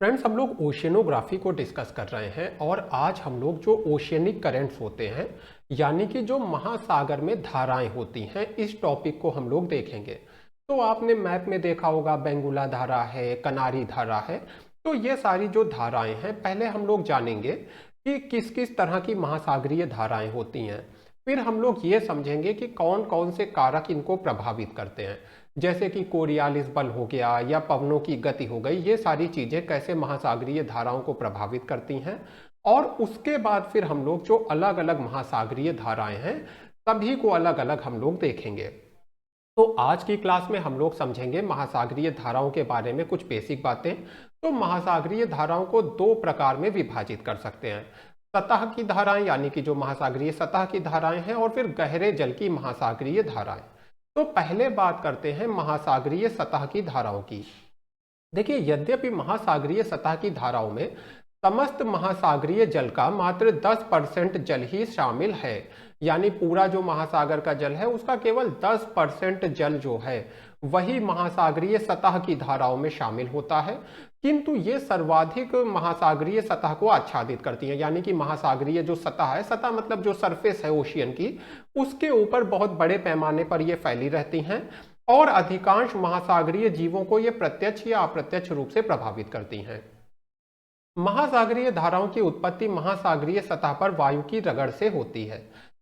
Friends, हम लोग oceanography को डिस्कस कर रहे हैं और आज हम लोग जो ओशियनिक करेंट्स होते हैं यानी कि जो महासागर में धाराएं होती हैं इस टॉपिक को हम लोग देखेंगे। तो आपने मैप में देखा होगा बेंगुला धारा है, कनारी धारा है। तो ये सारी जो धाराएं हैं पहले हम लोग जानेंगे कि किस किस तरह की महासागरीय धाराएं होती हैं। फिर हम लोग ये समझेंगे कि कौन कौन से कारक इनको प्रभावित करते हैं, जैसे कि कोरियालिस बल हो गया या पवनों की गति हो गई। ये सारी चीजें कैसे महासागरीय धाराओं को प्रभावित करती हैं और उसके बाद फिर हम लोग जो अलग अलग महासागरीय धाराएं हैं सभी को अलग अलग हम लोग देखेंगे। तो आज की क्लास में हम लोग समझेंगे महासागरीय धाराओं के बारे में कुछ बेसिक बातें। तो महासागरीय धाराओं को दो प्रकार में विभाजित कर सकते हैं, सतह की धाराएं यानी कि जो महासागरीय सतह की धाराएं हैं और फिर गहरे जल की महासागरीय धाराएं। तो पहले बात करते हैं महासागरीय सतह की धाराओं की। देखिए, यद्यपि महासागरीय सतह की धाराओं में समस्त महासागरीय जल का मात्र 10% जल ही शामिल है, यानी पूरा जो महासागर का जल है उसका केवल 10% जल जो है वही महासागरीय सतह की धाराओं में शामिल होता है। किंतु ये सर्वाधिक महासागरीय सतह को आच्छादित करती हैं, यानी कि महासागरीय जो सतह है, सतह मतलब जो सरफेस है ओशियन की, उसके ऊपर बहुत बड़े पैमाने पर ये फैली रहती हैं और अधिकांश महासागरीय जीवों को ये प्रत्यक्ष या अप्रत्यक्ष रूप से प्रभावित करती हैं। महासागरीय धाराओं की उत्पत्ति महासागरीय सतह पर वायु की रगड़ से होती है।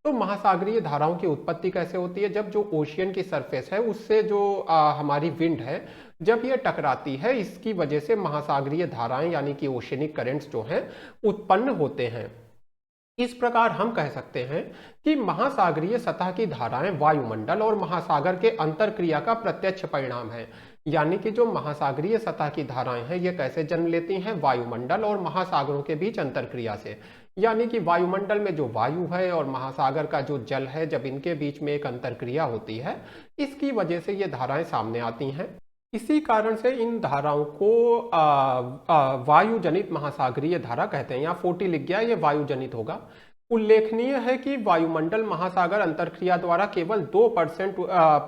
तो महासागरीय धाराओं की उत्पत्ति कैसे होती है? जब जो ओशियन की सरफेस है उससे जो हमारी विंड है जब ये टकराती है, इसकी वजह से महासागरीय धाराएं यानी कि ओशियनिक करेंट्स जो हैं उत्पन्न होते हैं। इस प्रकार हम कह सकते हैं कि महासागरीय सतह की धाराएं वायुमंडल और महासागर के अंतरक्रिया का प्रत्यक्ष परिणाम है। यानी कि जो महासागरीय सतह की धाराएं हैं ये कैसे जन्म लेती हैं? वायुमंडल और महासागरों के बीच अंतरक्रिया से। यानी कि वायुमंडल में जो वायु है और महासागर का जो जल है, जब इनके बीच में एक अंतरक्रिया होती है, इसकी वजह से ये धाराएं सामने आती हैं। इसी कारण से इन धाराओं को वायुजनित महासागरीय धारा कहते हैं। यहाँ 40 लिख गया, ये वायुजनित होगा। उल्लेखनीय है कि वायुमंडल महासागर अंतरक्रिया द्वारा केवल 2%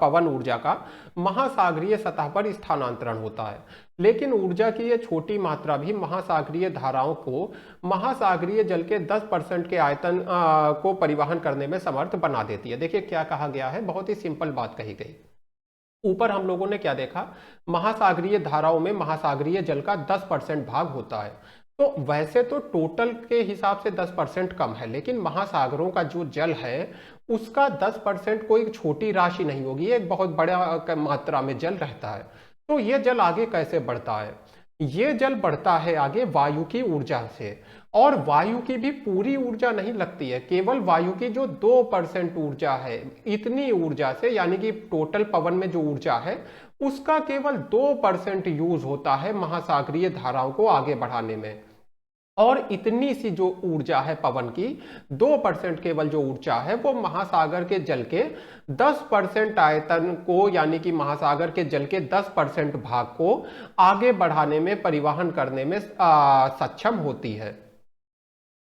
पवन ऊर्जा का महासागरीय सतह पर स्थानांतरण होता है, लेकिन ऊर्जा की यह छोटी मात्रा भी महासागरीय धाराओं को महासागरीय जल के 10% के आयतन को परिवहन करने में समर्थ बना देती है। देखिए क्या कहा गया है, बहुत ही सिंपल बात कही गई। ऊपर हम लोगों ने क्या देखा, महासागरीय धाराओं में महासागरीय जल का 10% भाग होता है। तो वैसे तो टोटल के हिसाब से 10% कम है, लेकिन महासागरों का जो जल है उसका 10% कोई छोटी राशि नहीं होगी, एक बहुत बड़ा मात्रा में जल रहता है। तो ये जल आगे कैसे बढ़ता है? ये जल बढ़ता है आगे वायु की ऊर्जा से, और वायु की भी पूरी ऊर्जा नहीं लगती है, केवल वायु की जो 2% ऊर्जा है इतनी ऊर्जा से, यानी कि टोटल पवन में जो ऊर्जा है उसका केवल 2% यूज होता है महासागरीय धाराओं को आगे बढ़ाने में। और इतनी सी जो ऊर्जा है पवन की, 2% केवल जो ऊर्जा है वो महासागर के जल के 10% आयतन को, यानी कि महासागर के जल के 10% भाग को आगे बढ़ाने में, परिवहन करने में सक्षम होती है।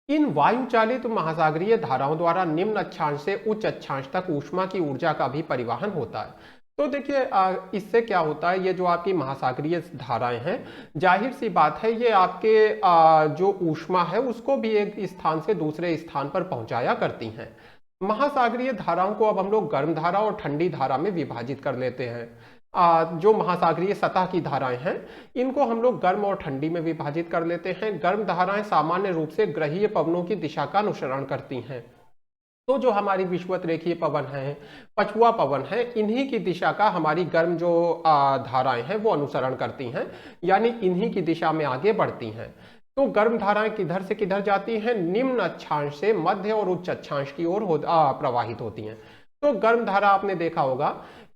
इन वायु चालित महासागरीय धाराओं द्वारा निम्न अक्षांश से उच्च अक्षांश तक ऊष्मा की ऊर्जा का भी परिवहन होता है। तो देखिए इससे क्या होता है, ये जो आपकी महासागरीय धाराएं हैं, जाहिर सी बात है ये आपके जो ऊष्मा है उसको भी एक स्थान से दूसरे स्थान पर पहुंचाया करती हैं। महासागरीय धाराओं को अब हम लोग गर्म धारा और ठंडी धारा में विभाजित कर लेते हैं। जो महासागरीय सतह की धाराएं हैं इनको हम लोग गर्म और ठंडी में विभाजित कर लेते हैं। गर्म धाराएं सामान्य रूप से ग्रहीय पवनों की दिशा का अनुसरण करती हैं। तो जो हमारी विषुवत रेखीय पवन है, पछुआ पवन है, इन्हीं की दिशा का हमारी गर्म जो धाराएं हैं वो अनुसरण करती हैं, यानी इन्हीं की दिशा में आगे बढ़ती हैं। तो गर्म धाराएं किधर से किधर जाती हैं? निम्न अक्षांश से मध्य और उच्च अक्षांश की ओर प्रवाहित होती हैं। तो गर्म धारा आपने देखा होगा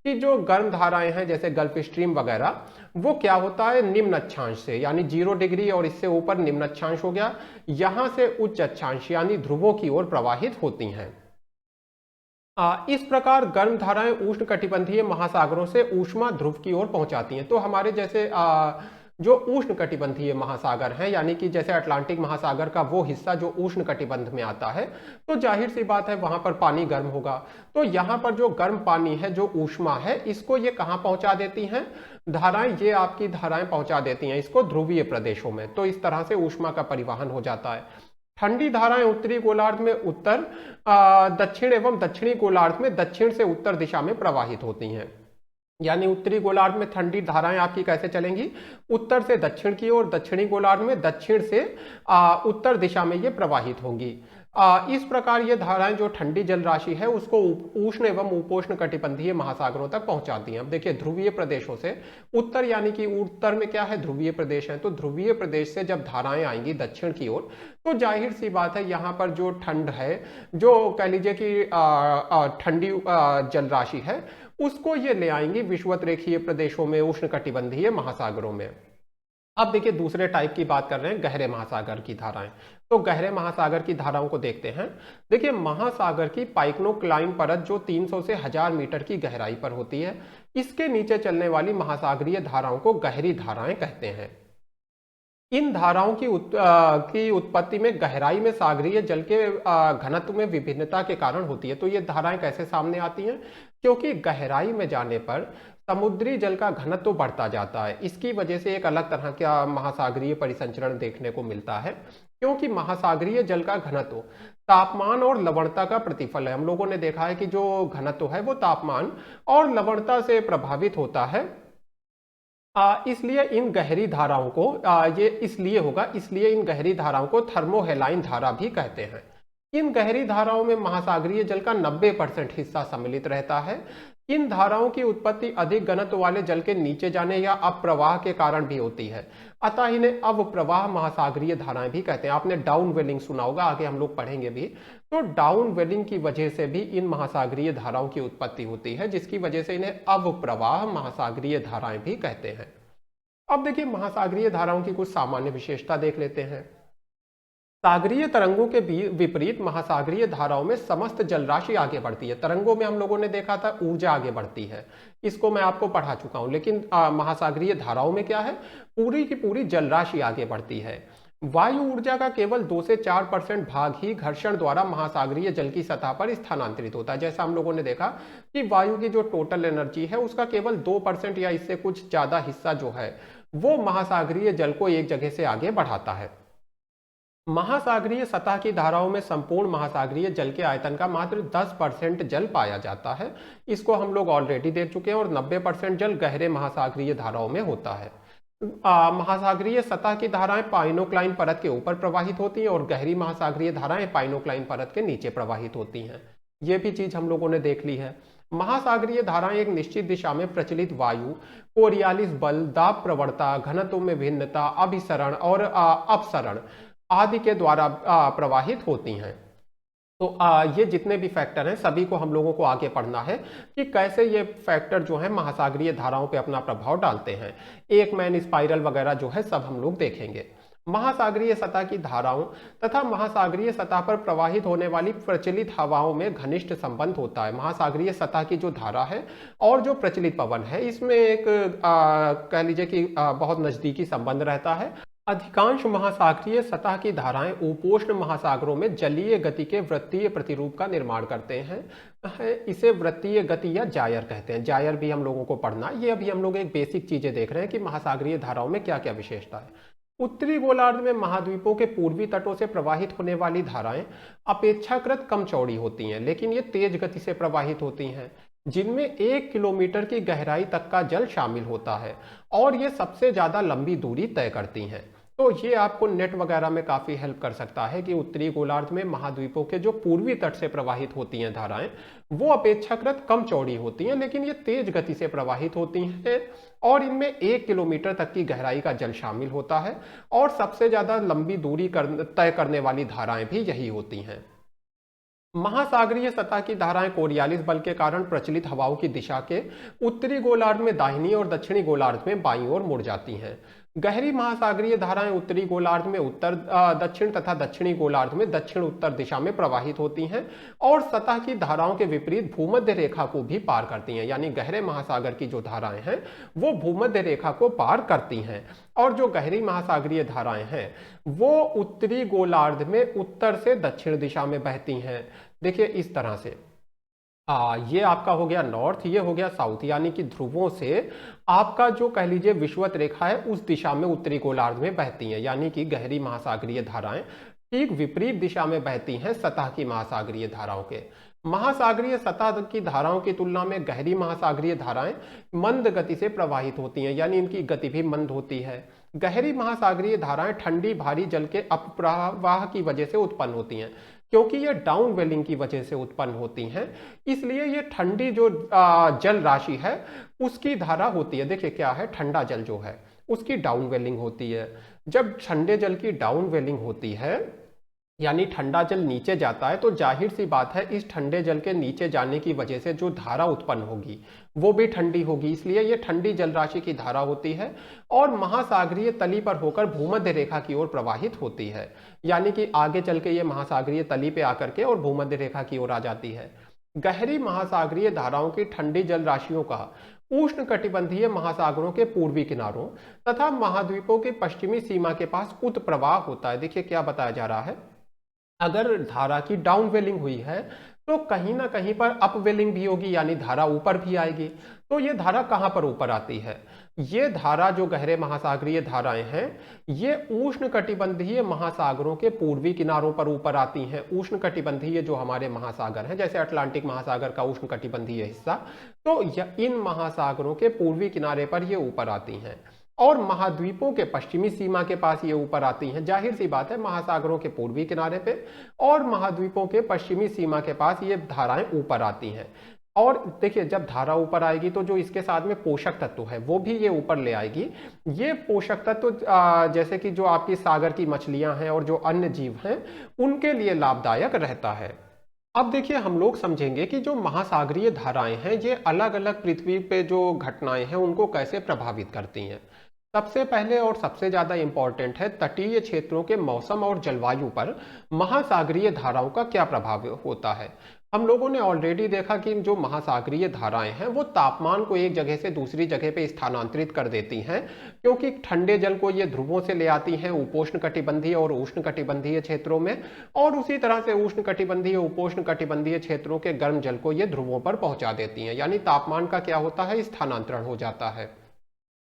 कि जो गर्म धाराएं हैं जैसे गल्फ स्ट्रीम वगैरह, वो क्या होता है, निम्न अक्षांश से, यानी 0 डिग्री और इससे ऊपर निम्न अक्षांश हो गया, यहां से उच्च अक्षांश यानी ध्रुवों की ओर प्रवाहित होती हैं। इस प्रकार गर्म धाराएं उष्णकटिबंधीय महासागरों से ऊष्मा ध्रुव की ओर पहुंचाती हैं। तो हमारे जैसे जो उष्णकटिबंधीय महासागर हैं, यानी कि जैसे अटलांटिक महासागर का वो हिस्सा जो उष्णकटिबंध में आता है, तो जाहिर सी बात है वहां पर पानी गर्म होगा। तो यहाँ पर जो गर्म पानी है, जो ऊष्मा है, इसको ये कहाँ पहुंचा देती हैं, धाराएं, ये आपकी धाराएं पहुंचा देती हैं इसको ध्रुवीय प्रदेशों में। तो इस तरह से ऊष्मा का परिवहन हो जाता है। ठंडी धाराएं उत्तरी गोलार्ध में उत्तर, दक्षिण एवं दक्षिणी गोलार्ध में दक्षिण से उत्तर दिशा में प्रवाहित होती हैं। यानी उत्तरी गोलार्ध में ठंडी धाराएं आपकी कैसे चलेंगी, उत्तर से दक्षिण की ओर, दक्षिणी गोलार्ध में दक्षिण से उत्तर दिशा में ये प्रवाहित होंगी। इस प्रकार ये धाराएं जो ठंडी जल राशि है उसको उष्ण एवं उपोष्ण कटिबंधीय महासागरों तक पहुंचाती हैं। अब देखिए ध्रुवीय प्रदेशों से उत्तर, यानी कि उत्तर में क्या है, ध्रुवीय प्रदेश है, तो ध्रुवीय प्रदेश से जब धाराएं आएंगी दक्षिण की ओर, तो जाहिर सी बात है यहाँ पर जो ठंड है, जो कह लीजिए कि ठंडी जल राशि है, उसको ये ले आएंगी विषुवत रेखीय प्रदेशों में, उष्ण कटिबंधीय महासागरों में। अब देखिए दूसरे टाइप की बात कर रहे हैं, गहरे महासागर की धाराएं। तो गहरे महासागर की धाराओं को देखते हैं। देखिए महासागर की पाइक्नोक्लाइन परत जो 300 से 1000 मीटर की गहराई पर होती है, इसके नीचे चलने वाली महासागरीय धाराओं को गहरी धाराएं कहते हैं। इन धाराओं की उत्पत्ति में गहराई में सागरीय जल के घनत्व में विभिन्नता के कारण होती है। तो ये धाराएं कैसे सामने आती हैं, क्योंकि गहराई में जाने पर समुद्री जल का घनत्व बढ़ता जाता है। इसकी वजह से एक अलग तरह का महासागरीय परिसंचरण देखने को मिलता है, क्योंकि महासागरीय जल का घनत्व तापमान और लवणता का प्रतिफल है। हम लोगों ने देखा है कि जो घनत्व है वो तापमान और लवणता से प्रभावित होता है। इसलिए इन गहरी धाराओं को ये इसलिए होगा, इसलिए इन गहरी धाराओं को थर्मोहेलाइन धारा भी कहते हैं। इन गहरी धाराओं में महासागरीय जल का 90% हिस्सा सम्मिलित रहता है। इन धाराओं की उत्पत्ति अधिक घनत्व वाले जल के नीचे जाने या अप्रवाह के कारण भी होती है, अतः इन्हें अवप्रवाह महासागरीय धाराएं भी कहते हैं। आपने डाउन वेलिंग सुना होगा, आगे हम लोग पढ़ेंगे भी। तो डाउन वेलिंग की वजह से भी इन महासागरीय धाराओं की उत्पत्ति होती है, जिसकी वजह से इन्हें अवप्रवाह महासागरीय धाराएं भी कहते हैं। अब देखिए महासागरीय धाराओं की कुछ सामान्य विशेषता देख लेते हैं। सागरीय तरंगों के विपरीत महासागरीय धाराओं में समस्त जलराशि आगे बढ़ती है। तरंगों में हम लोगों ने देखा था ऊर्जा आगे बढ़ती है, इसको मैं आपको पढ़ा चुका हूं, लेकिन महासागरीय धाराओं में क्या है, पूरी की पूरी जलराशि आगे बढ़ती है। वायु ऊर्जा का केवल 2 से 4% भाग ही घर्षण द्वारा महासागरीय जल की सतह पर स्थानांतरित होता है। जैसा हम लोगों ने देखा कि वायु की जो टोटल एनर्जी है उसका केवल 2% या इससे कुछ ज्यादा हिस्सा जो है वो महासागरीय जल को एक जगह से आगे बढ़ाता है। महासागरीय सतह की धाराओं में संपूर्ण महासागरीय जल के आयतन का मात्र 10% जल पाया जाता है। इसको हम लोग ऑलरेडी देख चुके हैं, और 90% जल गहरे महासागरीय धाराओं में होता है। महासागरीय सतह की धाराएं पाइनोक्लाइन परत के ऊपर प्रवाहित होती हैं और गहरी महासागरीय धाराएं पाइनोक्लाइन परत के नीचे प्रवाहित होती हैं। ये भी चीज हम लोगों ने देख ली है। महासागरीय धाराएं एक निश्चित दिशा में प्रचलित वायु, कोरियालिस बल, दाब प्रवणता, घनत्व में भिन्नता, अभिसरण और अपसरण आदि के द्वारा प्रवाहित होती हैं। तो ये जितने भी फैक्टर हैं सभी को हम लोगों को आगे पढ़ना है कि कैसे ये फैक्टर जो है महासागरीय धाराओं पे अपना प्रभाव डालते हैं। एक मैन स्पाइरल वगैरह जो है सब हम लोग देखेंगे। महासागरीय सतह की धाराओं तथा महासागरीय सतह पर प्रवाहित होने वाली प्रचलित हवाओं में घनिष्ठ संबंध होता है। महासागरीय सतह की जो धारा है और जो प्रचलित पवन है इसमें एक कह लीजिए कि बहुत नजदीकी संबंध रहता है। अधिकांश महासागरीय सतह की धाराएं उपोष्ण महासागरों में जलीय गति के वृत्तीय प्रतिरूप का निर्माण करते हैं। इसे वृत्तीय गति या जायर कहते हैं। जायर भी हम लोगों को पढ़ना। ये अभी हम लोग एक बेसिक चीजें देख रहे हैं कि महासागरीय धाराओं में क्या क्या विशेषता है। उत्तरी गोलार्ध में महाद्वीपों के पूर्वी तटों से प्रवाहित होने वाली धाराएं अपेक्षाकृत कम चौड़ी होती हैं, लेकिन ये तेज गति से प्रवाहित होती हैं, जिनमें 1 किलोमीटर की गहराई तक का जल शामिल होता है, और ये सबसे ज्यादा लंबी दूरी तय करती हैं। तो ये आपको नेट वगैरह में काफी हेल्प कर सकता है कि उत्तरी गोलार्ध में महाद्वीपों के जो पूर्वी तट से प्रवाहित होती हैं धाराएं वो अपेक्षाकृत कम चौड़ी होती हैं, लेकिन ये तेज गति से प्रवाहित होती हैं और इनमें 1 किलोमीटर तक की गहराई का जल शामिल होता है, और सबसे ज्यादा लंबी दूरी तय करने वाली धाराएं भी यही होती हैं। महासागरीय सतह की धाराएं कोरियालिस बल के कारण प्रचलित हवाओं की दिशा के उत्तरी गोलार्ध में दाहिनी और दक्षिणी गोलार्ध में बाईं ओर मुड़ जाती हैं। गहरी महासागरीय धाराएं उत्तरी गोलार्ध में उत्तर दक्षिण तथा दक्षिणी गोलार्ध में दक्षिण उत्तर दिशा में प्रवाहित होती हैं और सतह की धाराओं के विपरीत भूमध्य रेखा को भी पार करती हैं। यानी गहरे महासागर की जो धाराएं हैं वो भूमध्य रेखा को पार करती हैं और जो गहरी महासागरीय धाराएं हैं वो उत्तरी गोलार्ध में उत्तर से दक्षिण दिशा में बहती हैं। देखिए इस तरह से ये आपका हो गया नॉर्थ, ये हो गया साउथ, यानी कि ध्रुवों से आपका जो कह लीजिए विषुवत रेखा है उस दिशा में उत्तरी गोलार्ध में बहती हैं। यानी कि गहरी महासागरीय धाराएं ठीक विपरीत दिशा में बहती हैं सतह की महासागरीय धाराओं के। महासागरीय सतह की धाराओं की तुलना में गहरी महासागरीय धाराएं मंद गति से प्रवाहित होती हैं, यानी इनकी गति भी मंद होती है। गहरी महासागरीय धाराएं ठंडी भारी जल के अपप्रवाह की वजह से उत्पन्न होती हैं। क्योंकि ये डाउन वेलिंग की वजह से उत्पन्न होती हैं, इसलिए ये ठंडी जो जल राशि है उसकी धारा होती है। देखिए क्या है, ठंडा जल जो है उसकी डाउन वेलिंग होती है। जब ठंडे जल की डाउन वेलिंग होती है यानी ठंडा जल नीचे जाता है, तो जाहिर सी बात है इस ठंडे जल के नीचे जाने की वजह से जो धारा उत्पन्न होगी वो भी ठंडी होगी, इसलिए ये ठंडी जल राशि की धारा होती है और महासागरीय तली पर होकर भूमध्य रेखा की ओर प्रवाहित होती है। यानी कि आगे चल के ये महासागरीय तली पे आकर के और भूमध्य रेखा की ओर आ जाती है। गहरी महासागरीय धाराओं की ठंडी जल राशियों का उष्णकटिबंधीय महासागरों के पूर्वी किनारों तथा महाद्वीपों की पश्चिमी सीमा के पास उत्प्रवाह होता है। देखिए क्या बताया जा रहा है, अगर धारा की डाउन वेलिंग हुई है तो कहीं ना कहीं पर अप वेलिंग भी होगी, यानी धारा ऊपर भी आएगी। तो ये धारा कहां पर ऊपर आती है, ये धारा जो गहरे महासागरीय धाराएं हैं ये उष्णकटिबंधीय महासागरों के पूर्वी किनारों पर ऊपर आती हैं। उष्णकटिबंधीय जो हमारे महासागर हैं जैसे अटलांटिक महासागर का उष्णकटिबंधीय हिस्सा, तो इन महासागरों के पूर्वी किनारे पर ये ऊपर आती हैं और महाद्वीपों के पश्चिमी सीमा के पास ये ऊपर आती हैं। जाहिर सी बात है महासागरों के पूर्वी किनारे पे और महाद्वीपों के पश्चिमी सीमा के पास ये धाराएं ऊपर आती हैं। और देखिए जब धारा ऊपर आएगी तो जो इसके साथ में पोषक तत्व है वो भी ये ऊपर ले आएगी। ये पोषक तत्व जैसे कि जो आपकी सागर की मछलियां हैं और जो अन्य जीव हैं उनके लिए लाभदायक रहता है। अब देखिए हम लोग समझेंगे कि जो महासागरीय धाराएं हैं ये अलग अलग पृथ्वी पे जो घटनाएं हैं उनको कैसे प्रभावित करती हैं। सबसे पहले और सबसे ज्यादा इंपॉर्टेंट है तटीय क्षेत्रों के मौसम और जलवायु पर महासागरीय धाराओं का क्या प्रभाव होता है। हम लोगों ने ऑलरेडी देखा कि जो महासागरीय धाराएं हैं वो तापमान को एक जगह से दूसरी जगह पे स्थानांतरित कर देती हैं, क्योंकि ठंडे जल को ये ध्रुवों से ले आती हैं उपोष्ण कटिबंधीय और उष्ण कटिबंधीय क्षेत्रों में, और उसी तरह से उष्ण कटिबंधीय उपोष्ण कटिबंधीय क्षेत्रों के गर्म जल को ये ध्रुवों पर पहुंचा देती हैं। यानी तापमान का क्या होता है, स्थानांतरण हो जाता है,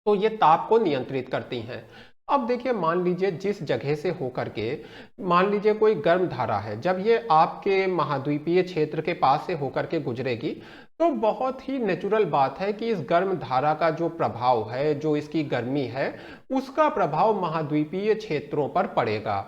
तो ये ताप को नियंत्रित करती हैं। अब देखिए मान लीजिए जिस जगह से होकर के मान लीजिए कोई गर्म धारा है, जब ये आपके महाद्वीपीय क्षेत्र के पास से होकर के गुजरेगी तो बहुत ही नेचुरल बात है कि इस गर्म धारा का जो प्रभाव है, जो इसकी गर्मी है, उसका प्रभाव महाद्वीपीय क्षेत्रों पर पड़ेगा।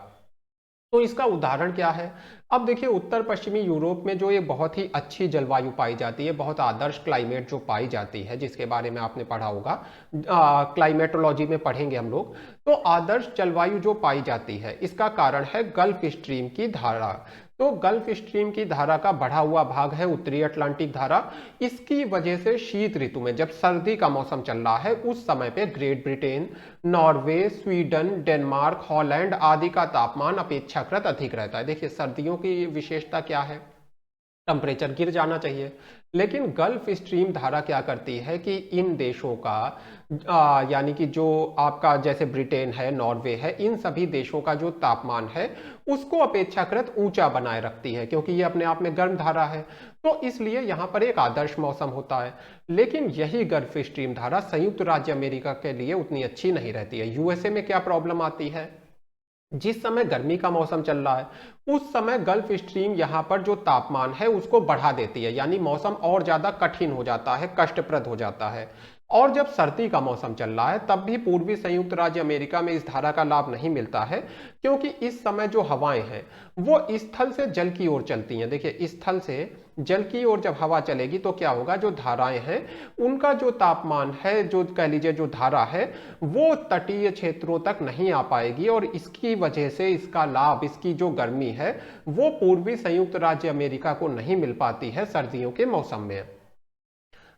तो इसका उदाहरण क्या है, अब देखिए उत्तर पश्चिमी यूरोप में जो ये बहुत ही अच्छी जलवायु पाई जाती है, बहुत आदर्श क्लाइमेट जो पाई जाती है, जिसके बारे में आपने पढ़ा होगा, क्लाइमेटोलॉजी में पढ़ेंगे हम लोग, तो आदर्श जलवायु जो पाई जाती है इसका कारण है गल्फ स्ट्रीम की धारा। तो गल्फ स्ट्रीम की धारा का बढ़ा हुआ भाग है उत्तरी अटलांटिक धारा। इसकी वजह से शीत ऋतु में जब सर्दी का मौसम चल रहा है उस समय पे great Britain, Norway, Sweden, Denmark, Holland आदि का तापमान अपेक्षाकृत अधिक रहता है। देखिए सर्दियों की विशेषता क्या है, टेम्परेचर गिर जाना चाहिए, लेकिन गल्फ स्ट्रीम धारा क्या करती है कि इन देशों का यानी कि जो आपका जैसे ब्रिटेन है, नॉर्वे है, इन सभी देशों का जो तापमान है उसको अपेक्षाकृत ऊंचा बनाए रखती है, क्योंकि ये अपने आप में गर्म धारा है, तो इसलिए यहाँ पर एक आदर्श मौसम होता है। लेकिन यही गल्फ स्ट्रीम धारा संयुक्त राज्य अमेरिका के लिए उतनी अच्छी नहीं रहती है। यूएसए में क्या प्रॉब्लम आती है, जिस समय गर्मी का मौसम चल रहा है उस समय गल्फ स्ट्रीम यहाँ पर जो तापमान है उसको बढ़ा देती है, यानी मौसम और ज्यादा कठिन हो जाता है, कष्टप्रद हो जाता है। और जब सर्दी का मौसम चल रहा है तब भी पूर्वी संयुक्त राज्य अमेरिका में इस धारा का लाभ नहीं मिलता है, क्योंकि इस समय जो हवाएं हैं वो स्थल से जल की ओर चलती हैं। देखिए स्थल से जल की ओर जब हवा चलेगी तो क्या होगा, जो धाराएं हैं उनका जो तापमान है, जो कह लीजिए जो धारा है वो तटीय क्षेत्रों तक नहीं आ पाएगी, और इसकी वजह से इसका लाभ, इसकी जो गर्मी है वो पूर्वी संयुक्त राज्य अमेरिका को नहीं मिल पाती है सर्दियों के मौसम में।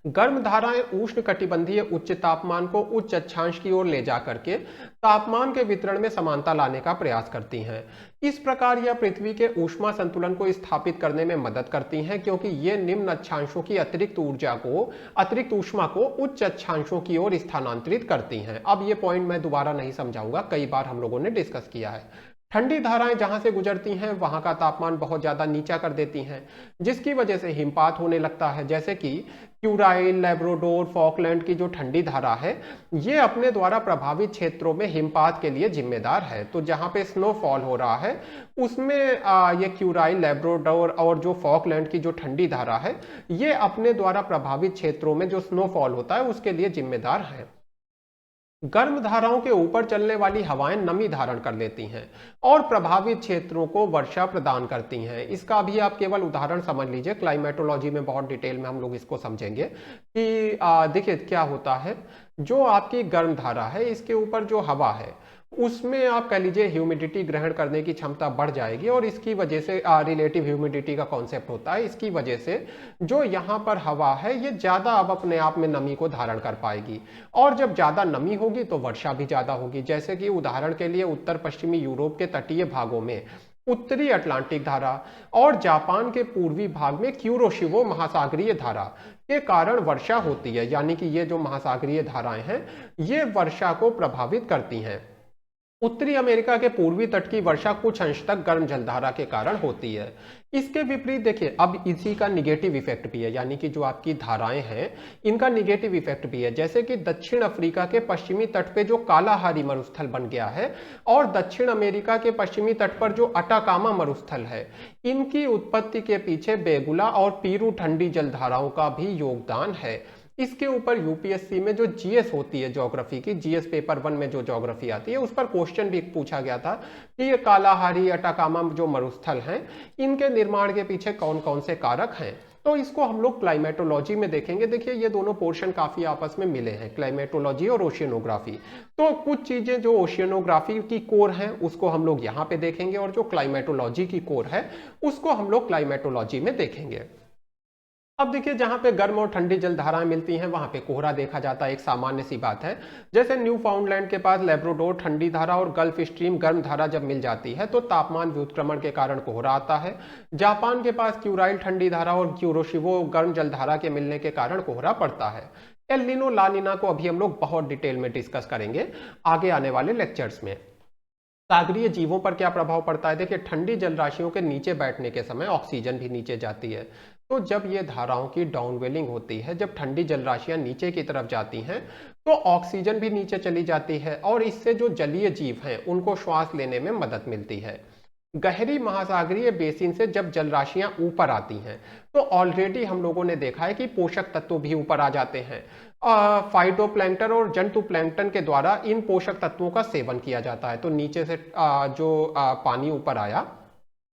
गर्म धाराएं उष्ण कटिबंधीय उच्च तापमान को उच्च अक्षांश की ओर ले जाकर के तापमान के वितरण में समानता लाने का प्रयास करती हैं। इस प्रकार यह पृथ्वी के ऊष्मा संतुलन को स्थापित करने में मदद करती हैं, क्योंकि ये निम्न अक्षांशों की अतिरिक्त ऊष्मा को उच्च अक्षांशों की ओर स्थानांतरित करती हैं। अब ये पॉइंट मैं दोबारा नहीं समझाऊंगा, कई बार हम लोगों ने डिस्कस किया है। ठंडी धाराएं जहां से गुजरती हैं वहां का तापमान बहुत ज्यादा नीचा कर देती हैं, जिसकी वजह से हिमपात होने लगता है। जैसे कि क्यूराइल, लेब्राडोर, फॉकलैंड की जो ठंडी धारा है, ये अपने द्वारा प्रभावित क्षेत्रों में हिमपात के लिए जिम्मेदार है। तो जहां पे स्नोफॉल हो रहा है उसमें ये क्यूराइल, लेब्राडोर और जो फॉकलैंड की जो ठंडी धारा है, ये अपने द्वारा प्रभावित क्षेत्रों में जो स्नोफॉल होता है उसके लिए जिम्मेदार है। गर्म धाराओं के ऊपर चलने वाली हवाएं नमी धारण कर लेती हैं और प्रभावित क्षेत्रों को वर्षा प्रदान करती हैं। इसका भी आप केवल उदाहरण समझ लीजिए, क्लाइमेटोलॉजी में बहुत डिटेल में हम लोग इसको समझेंगे कि देखिए क्या होता है। जो आपकी गर्म धारा है इसके ऊपर जो हवा है उसमें आप कह लीजिए ह्यूमिडिटी ग्रहण करने की क्षमता बढ़ जाएगी, और इसकी वजह से रिलेटिव ह्यूमिडिटी का कॉन्सेप्ट होता है। इसकी वजह से जो यहाँ पर हवा है ये ज़्यादा अब अपने आप में नमी को धारण कर पाएगी, और जब ज़्यादा नमी होगी तो वर्षा भी ज़्यादा होगी। जैसे कि उदाहरण के लिए उत्तर पश्चिमी यूरोप के तटीय भागों में उत्तरी अटलांटिक धारा और जापान के पूर्वी भाग में क्यूरोशिवो महासागरीय धारा के कारण वर्षा होती है। यानी कि ये जो महासागरीय धाराएं हैं ये वर्षा को प्रभावित करती हैं। उत्तरी अमेरिका के पूर्वी तट की वर्षा कुछ अंश तक गर्म जलधारा के कारण होती है। इसके विपरीत देखिए, अब इसी का निगेटिव इफेक्ट भी है, यानी कि जो आपकी धाराएं हैं इनका निगेटिव इफेक्ट भी है। जैसे कि दक्षिण अफ्रीका के पश्चिमी तट पे जो कालाहारी मरुस्थल बन गया है और दक्षिण अमेरिका के पश्चिमी तट पर जो अटाकामा मरुस्थल है, इनकी उत्पत्ति के पीछे बेगुला और पीरू ठंडी जलधाराओं का भी योगदान है। इसके ऊपर यूपीएससी में जो जीएस होती है ज्योग्राफी की, जीएस पेपर 1 में जो ज्योग्राफी आती है उस पर क्वेश्चन भी पूछा गया था कि ये कालाहारी, अटाकामा जो मरुस्थल हैं इनके निर्माण के पीछे कौन कौन से कारक हैं। तो इसको हम लोग क्लाइमेटोलॉजी में देखेंगे। देखिए ये दोनों पोर्शन काफी आपस में मिले हैं, क्लाइमेटोलॉजी और ओशियनोग्राफी। तो कुछ चीजें जो ओशियनोग्राफी की कोर है उसको हम लोग यहाँ पे देखेंगे, और जो क्लाइमेटोलॉजी की कोर है उसको हम लोग क्लाइमेटोलॉजी में देखेंगे। अब देखिए, जहां पे गर्म और ठंडी जलधाराएं मिलती हैं वहां पे कोहरा देखा जाता है, एक सामान्य सी बात है। जैसे न्यू फाउंडलैंड के पास लेब्राडोर ठंडी धारा और गल्फ स्ट्रीम गर्म धारा जब मिल जाती है तो तापमान व्युत्क्रमण के कारण कोहरा आता है। जापान के पास क्यूराइल ठंडी धारा और क्यूरोशिवो गर्म जलधारा के मिलने के कारण कोहरा पड़ता है। एल नीनो, ला नीना को अभी हम लोग बहुत डिटेल में डिस्कस करेंगे आगे आने वाले लेक्चर्स में। सागरीय जीवों पर क्या प्रभाव पड़ता है? देखिए, ठंडी जलराशियों के नीचे बैठने के समय ऑक्सीजन भी नीचे जाती है। तो जब ये धाराओं की डाउनवेलिंग होती है, जब ठंडी जलराशियां नीचे की तरफ जाती हैं तो ऑक्सीजन भी नीचे चली जाती है, और इससे जो जलीय जीव हैं उनको श्वास लेने में मदद मिलती है। गहरी महासागरीय बेसिन से जब जलराशियां ऊपर आती हैं तो ऑलरेडी हम लोगों ने देखा है कि पोषक तत्व भी ऊपर आ जाते हैं। फाइटोप्लैंक्टन और जंतु प्लैंक्टन के द्वारा इन पोषक तत्वों का सेवन किया जाता है। तो नीचे से जो पानी ऊपर आया,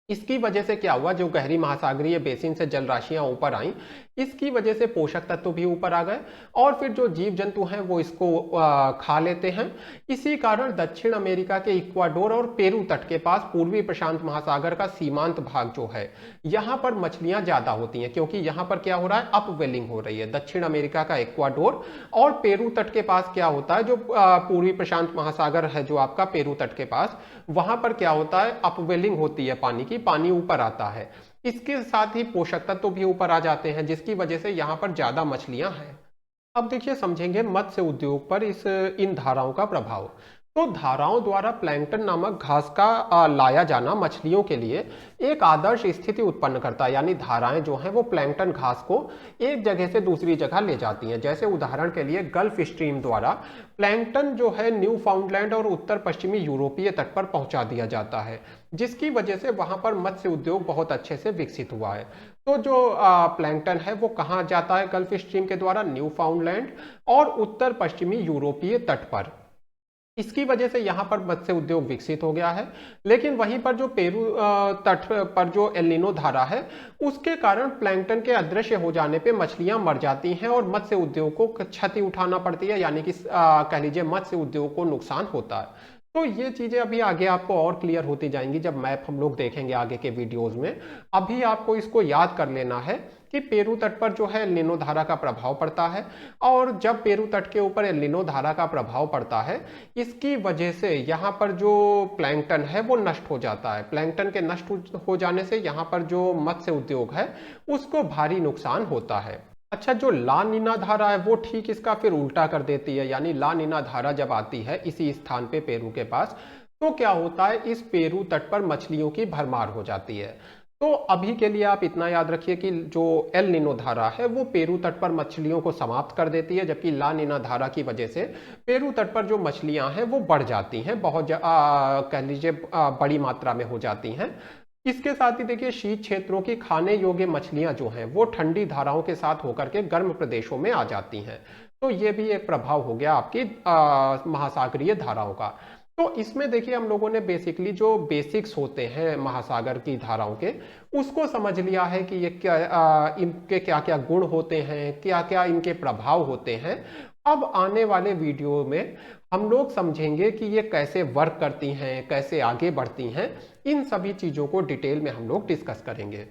इसकी वजह से क्या हुआ, जो गहरी महासागरीय बेसिन से जलराशियां ऊपर आईं, इसकी वजह से पोषक तत्व भी ऊपर आ गए, और फिर जो जीव जंतु हैं वो इसको खा लेते हैं। इसी कारण दक्षिण अमेरिका के इक्वाडोर और पेरू तट के पास पूर्वी प्रशांत महासागर का सीमांत भाग जो है, यहाँ पर मछलियां ज्यादा होती हैं, क्योंकि यहाँ पर क्या हो रहा है, अपवेलिंग हो रही है। दक्षिण अमेरिका का इक्वाडोर और पेरू तट के पास क्या होता है, जो पूर्वी प्रशांत महासागर है जो आपका पेरू तट के पास, वहां पर क्या होता है, अपवेलिंग होती है पानी की, पानी ऊपर आता है। इसके साथ ही पोषक तत्व भी ऊपर आ जाते हैं, जिसकी वजह से यहाँ पर ज्यादा मछलियां हैं। अब देखिए, समझेंगे मत्स्य उद्योग पर इन धाराओं का प्रभाव। तो धाराओं द्वारा प्लैंकटन नामक घास का लाया जाना मछलियों के लिए एक आदर्श स्थिति उत्पन्न करता है। यानी धाराएं जो हैं वो प्लैंकटन घास को एक जगह से दूसरी जगह ले जाती हैं। जैसे उदाहरण के लिए गल्फ स्ट्रीम द्वारा प्लैंकटन जो है न्यू फाउंडलैंड और उत्तर पश्चिमी यूरोपीय तट पर पहुंचा दिया जाता है, जिसकी वजह से वहां पर मत्स्य उद्योग बहुत अच्छे से विकसित हुआ है। तो जो प्लैंकटन है वो कहाँ जाता है गल्फ स्ट्रीम के द्वारा, न्यू फाउंडलैंड और उत्तर पश्चिमी यूरोपीय तट पर। इसकी वजह से यहाँ पर मत्स्य उद्योग विकसित हो गया है। लेकिन वहीं पर जो पेरू तट पर जो एल नीनो धारा है, उसके कारण प्लैंकटन के अदृश्य हो जाने पे मछलियां मर जाती हैं और मत्स्य उद्योग को क्षति उठाना पड़ती है, यानी कि कह लीजिए मत्स्य उद्योग को नुकसान होता है। तो ये चीजें अभी आगे आपको और क्लियर होती जाएंगी जब मैप हम लोग देखेंगे आगे के वीडियोज में। अभी आपको इसको याद कर लेना है कि पेरू तट पर जो है एल नीनो धारा का प्रभाव पड़ता है, और जब पेरू तट के ऊपर एल नीनो धारा का प्रभाव पड़ता है, इसकी वजह से यहाँ पर जो प्लैंकटन है वो नष्ट हो जाता है। प्लैंकटन के नष्ट हो जाने से यहाँ पर जो मत्स्य उद्योग है उसको भारी नुकसान होता है। अच्छा, जो ला नीना धारा है वो ठीक इसका फिर उल्टा कर देती है, यानी ला नीना धारा जब आती है इसी स्थान पे पेरू के पास, तो क्या होता है, इस पेरू तट पर मछलियों की भरमार हो जाती है। तो अभी के लिए आप इतना याद रखिए कि जो एल नीनो धारा है वो पेरू तट पर मछलियों को समाप्त कर देती है, जबकि ला नीना धारा की वजह से पेरू तट पर जो मछलियां हैं वो बढ़ जाती हैं, बहुत कह लीजिए बड़ी मात्रा में हो जाती हैं। इसके साथ ही देखिए शीत क्षेत्रों की खाने योग्य मछलियां जो हैं वो ठंडी धाराओं के साथ होकर के गर्म प्रदेशों में आ जाती हैं। तो ये भी एक प्रभाव हो गया आपकी महासागरीय धाराओं का। तो इसमें देखिए हम लोगों ने बेसिकली जो बेसिक्स होते हैं महासागर की धाराओं के, उसको समझ लिया है कि ये क्या इनके क्या क्या गुण होते हैं, क्या क्या इनके प्रभाव होते हैं। अब आने वाले वीडियो में हम लोग समझेंगे कि ये कैसे वर्क करती हैं, कैसे आगे बढ़ती हैं, इन सभी चीज़ों को डिटेल में हम लोग डिस्कस करेंगे।